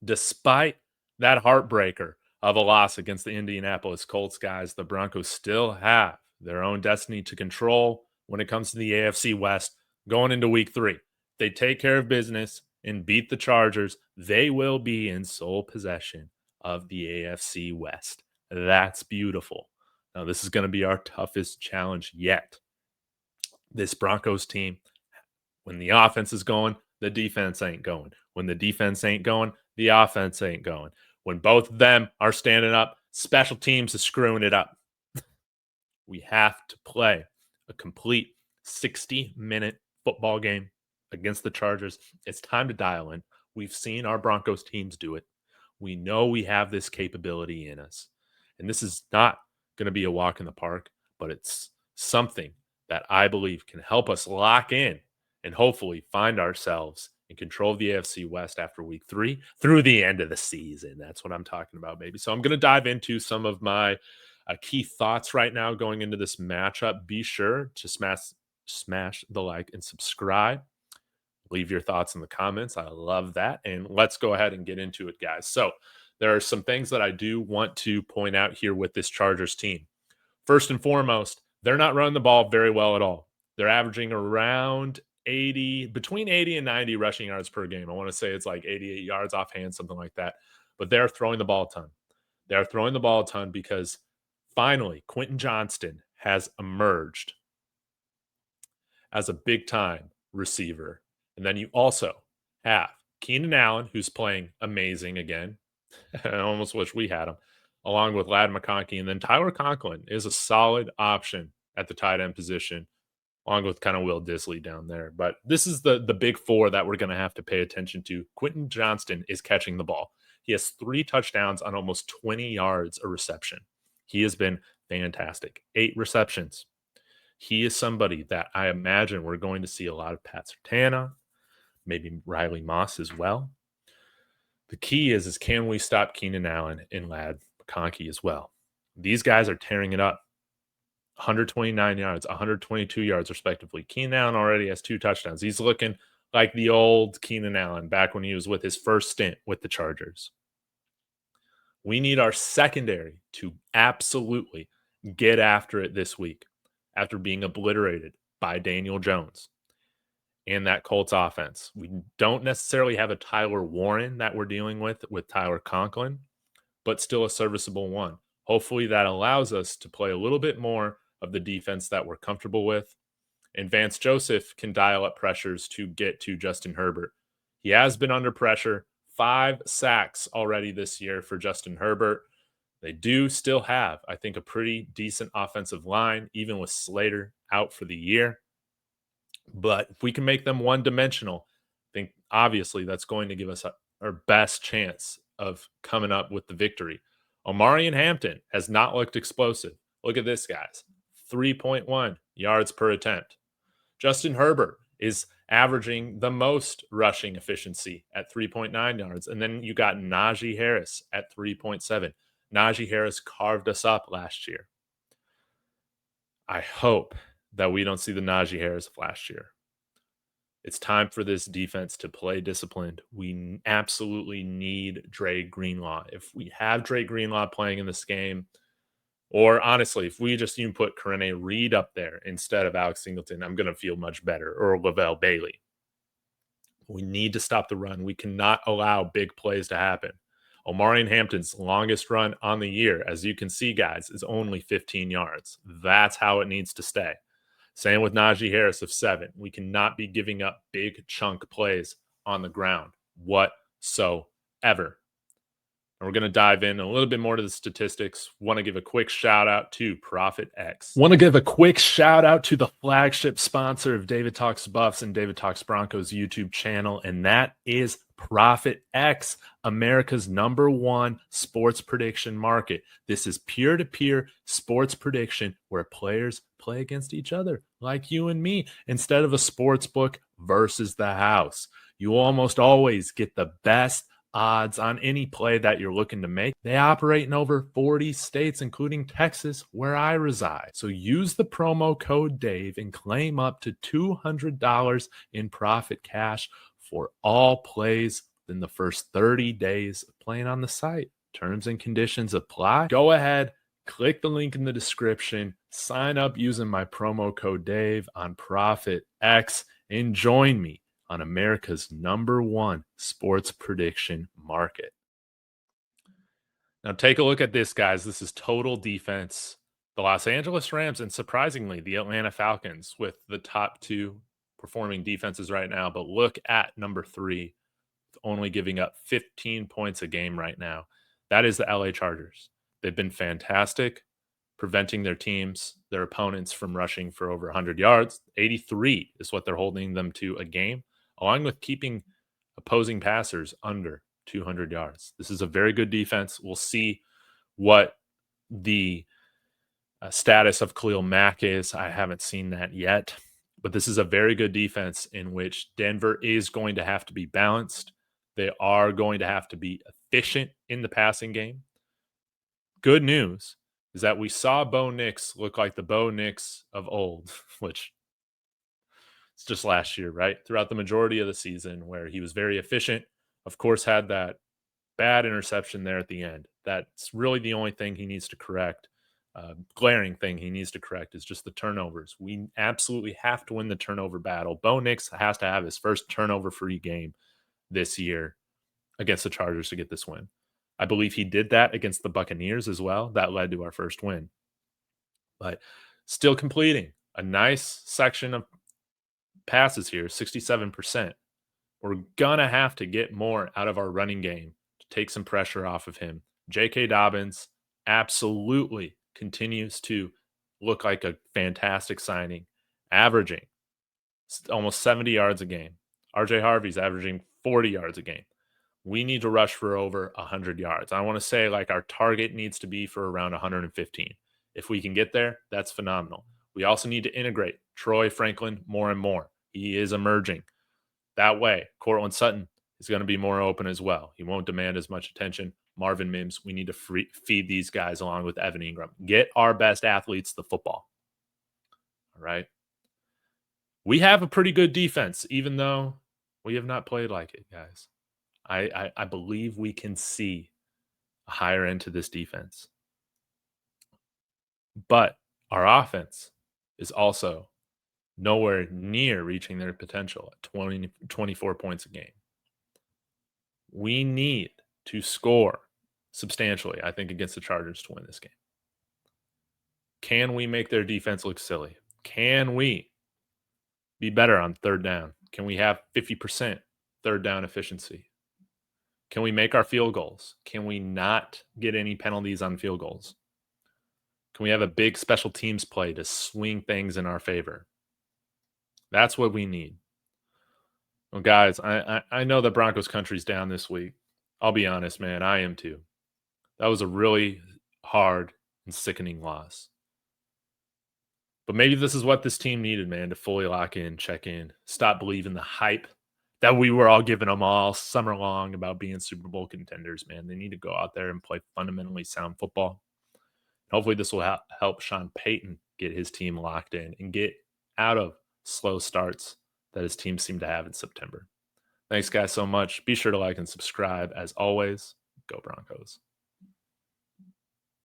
Despite that heartbreaker of a loss against the Indianapolis Colts, guys, the Broncos still have their own destiny to control when it comes to the AFC West going into week 3. They take care of business and beat the Chargers, they will be in sole possession of the AFC West. That's beautiful. Now, this is going to be our toughest challenge yet. This Broncos team, when the offense is going, the defense ain't going. When the defense ain't going, the offense ain't going. When both of them are standing up, special teams is screwing it up. We have to play a complete 60-minute football game against the Chargers. It's time to dial in. We've seen our Broncos teams do it. We know we have this capability in us. And this is not going to be a walk in the park, but it's something that I believe can help us lock in and hopefully find ourselves in control of the AFC West after week 3 through the end of the season. That's what I'm talking about, baby. So I'm going to dive into some of my key thoughts right now going into this matchup. Be sure to smash the like and subscribe. Leave your thoughts in the comments. I love that. And let's go ahead and get into it, guys. So there are some things that I do want to point out here with this Chargers team. First and foremost, they're not running the ball very well at all. They're averaging around between 80 and 90 rushing yards per game. I want to say it's like 88 yards offhand, something like that. But they're throwing the ball a ton. They're throwing the ball a ton because finally, Quentin Johnston has emerged as a big-time receiver. And then you also have Keenan Allen, who's playing amazing again. I almost wish we had him, along with Ladd McConkey. And then Tyler Conklin is a solid option at the tight end position, along with kind of Will Disley down there. But this is the big four that we're going to have to pay attention to. Quentin Johnston is catching the ball. He has 3 touchdowns on almost 20 yards a reception. He has been fantastic. 8 receptions. He is somebody that I imagine we're going to see a lot of Pat Surtain, maybe Riley Moss as well. The key is can we stop Keenan Allen and Ladd McConkey as well? These guys are tearing it up. 129 yards, 122 yards respectively. Keenan Allen already has 2 touchdowns. He's looking like the old Keenan Allen back when he was with his first stint with the Chargers. We need our secondary to absolutely get after it this week after being obliterated by Daniel Jones and that Colts offense. We don't necessarily have a Tyler Warren that we're dealing with Tyler Conklin, but still a serviceable one. Hopefully that allows us to play a little bit more of the defense that we're comfortable with. And Vance Joseph can dial up pressures to get to Justin Herbert. He has been under pressure. 5 sacks already this year for Justin Herbert. They do still have, I think, a pretty decent offensive line, even with Slater out for the year. But if we can make them one-dimensional, I think obviously that's going to give us our best chance of coming up with the victory. Omarion Hampton has not looked explosive. Look at this, guys. 3.1 yards per attempt. Justin Herbert is averaging the most rushing efficiency at 3.9 yards. And then you got Najee Harris at 3.7. Najee Harris carved us up last year. I hope that we don't see the Najee Harris of last year. It's time for this defense to play disciplined. We absolutely need Dre Greenlaw. If we have Dre Greenlaw playing in this game, or honestly, if we just even put Corene Reed up there instead of Alex Singleton, I'm going to feel much better, or Lavelle Bailey. We need to stop the run. We cannot allow big plays to happen. Omarion Hampton's longest run on the year, as you can see, guys, is only 15 yards. That's how it needs to stay. Same with Najee Harris of 7. We cannot be giving up big chunk plays on the ground whatsoever. And we're going to dive in a little bit more to the statistics. Want to give a quick shout out to Profit X. Want to give a quick shout out to the flagship sponsor of David Talks Buffs and David Talks Broncos YouTube channel, and that is Profit X, America's #1 sports prediction market. This is peer-to-peer sports prediction where players play against each other, like you and me, instead of a sports book versus the house. You almost always get the best odds on any play that you're looking to make. They operate in over 40 states, including Texas, where I reside. So use the promo code Dave and claim up to $200 in profit cash for all plays than the first 30 days of playing on the site. Terms and conditions apply. Go ahead, click the link in the description, sign up using my promo code Dave on Profit X, and join me on America's #1 sports prediction market. Now, take a look at this, guys. This is total defense. The Los Angeles Rams and surprisingly, the Atlanta Falcons with the top 2 performing defenses right now. But look at number 3, only giving up 15 points a game right now. That is the LA Chargers. They've been fantastic preventing their opponents from rushing for over 100 yards. 83 is what they're holding them to a game, along with keeping opposing passers under 200 yards. This is a very good defense. We'll see what the status of Khalil Mack is. I haven't seen that yet, but this is a very good defense in which Denver is going to have to be balanced. They are going to have to be efficient in the passing game. Good news is that we saw Bo Nix look like the Bo Nix of old, which it's just last year, right? Throughout the majority of the season where he was very efficient, of course, had that bad interception there at the end. That's really the only thing he needs to correct. Glaring thing he needs to correct is just the turnovers. We absolutely have to win the turnover battle. Bo Nix has to have his first turnover-free game this year against the Chargers to get this win. I believe he did that against the Buccaneers as well. That led to our first win. But still completing a nice section of passes here, 67%. We're going to have to get more out of our running game to take some pressure off of him. J.K. Dobbins absolutely continues to look like a fantastic signing, averaging almost 70 yards a game. R.J. Harvey's averaging 40 yards a game. We need to rush for over 100 yards. I want to say like our target needs to be for around 115. If we can get there, that's phenomenal. We also need to integrate Troy Franklin more and more. He is emerging. That way, Cortland Sutton is going to be more open as well. He won't demand as much attention. Marvin Mims, we need to feed these guys along with Evan Ingram. Get our best athletes the football. All right. We have a pretty good defense, even though we have not played like it, guys. I believe we can see a higher end to this defense. But our offense is also nowhere near reaching their potential at 24 points a game. We need to score substantially, I think, against the Chargers to win this game. Can we make their defense look silly? Can we be better on third down? Can we have 50% third down efficiency? Can we make our field goals? Can we not get any penalties on field goals? Can we have a big special teams play to swing things in our favor? That's what we need. Well, guys, I know the Broncos country's down this week. I'll be honest, man. I am too. That was a really hard and sickening loss. But maybe this is what this team needed, man, to fully lock in, check in, stop believing the hype that we were all giving them all summer long about being Super Bowl contenders, man. They need to go out there and play fundamentally sound football. Hopefully this will help Sean Payton get his team locked in and get out of slow starts that his team seemed to have in September. Thanks, guys, so much. Be sure to like and subscribe. As always, go Broncos.